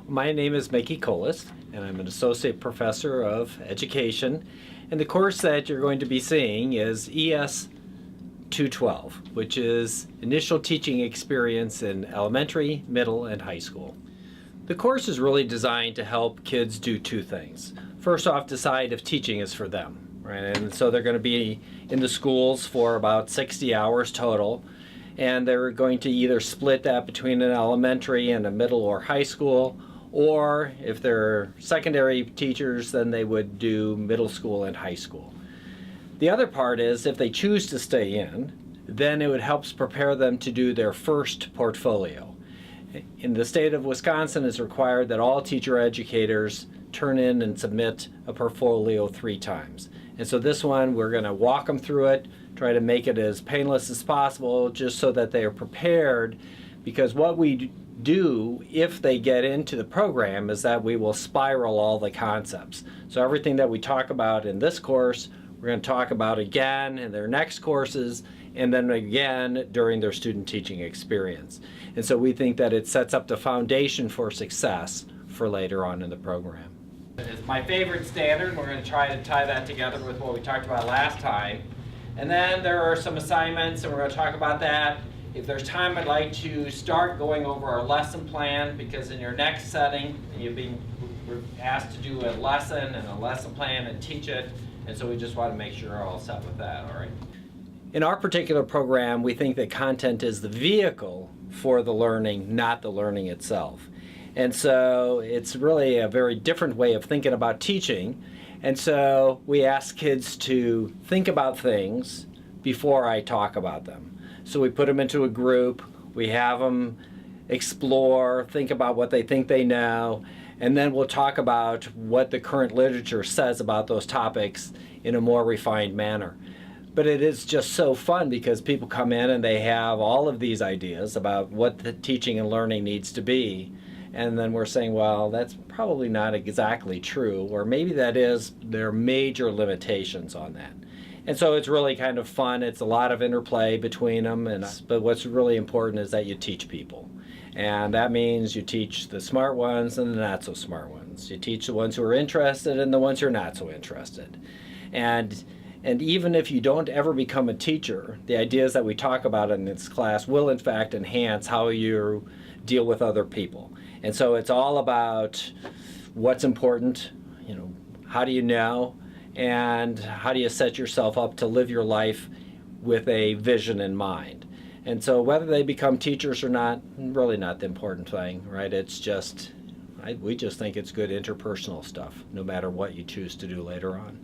My name is Mickey Kolis, and I'm an associate professor of education. And the course that you're going to be seeing is ES 212, which is Initial Teaching Experience in Elementary, Middle, and High School. The course is really designed to help kids do two things. First off, decide if teaching is for them, right? And so they're going to be in the schools for about 60 hours total. And they're going to either split that between an elementary and a middle or high school, or if they're secondary teachers, then they would do middle school and high school. The other part is if they choose to stay in, then it would help prepare them to do their first portfolio. In the state of Wisconsin, it's required that all teacher educators turn in and submit a portfolio 3 times. And so this one, we're going to walk them through it, try to make it as painless as possible, just so that they are prepared, because what we do if they get into the program is that we will spiral all the concepts. So everything that we talk about in this course, we're going to talk about again in their next courses, and then again during their student teaching experience. And so we think that it sets up the foundation for success for later on in the program. It's my favorite standard. We're going to try to tie that together with what we talked about last time. And then there are some assignments, and we're going to talk about that. If there's time, I'd like to start going over our lesson plan, because in your next setting, we're asked to do a lesson and a lesson plan and teach it, and so we just want to make sure we're all set with that, all right? In our particular program, we think that content is the vehicle for the learning, not the learning itself. And so it's really a very different way of thinking about teaching, and so we ask kids to think about things before I talk about them. So we put them into a group, we have them explore, think about what they think they know, and then we'll talk about what the current literature says about those topics in a more refined manner. But it is just so fun because people come in and they have all of these ideas about what the teaching and learning needs to be. And then we're saying, well, that's probably not exactly true, or maybe that is, there are major limitations on that. And so it's really kind of fun. It's a lot of interplay between them. But what's really important is that you teach people. And that means you teach the smart ones and the not so smart ones. You teach the ones who are interested and the ones who are not so interested. And even if you don't ever become a teacher, the ideas that we talk about in this class will in fact enhance how you deal with other people. And so it's all about what's important, how do you know, and how do you set yourself up to live your life with a vision in mind. And so whether they become teachers or not, really not the important thing, right? It's just, we just think it's good interpersonal stuff, no matter what you choose to do later on.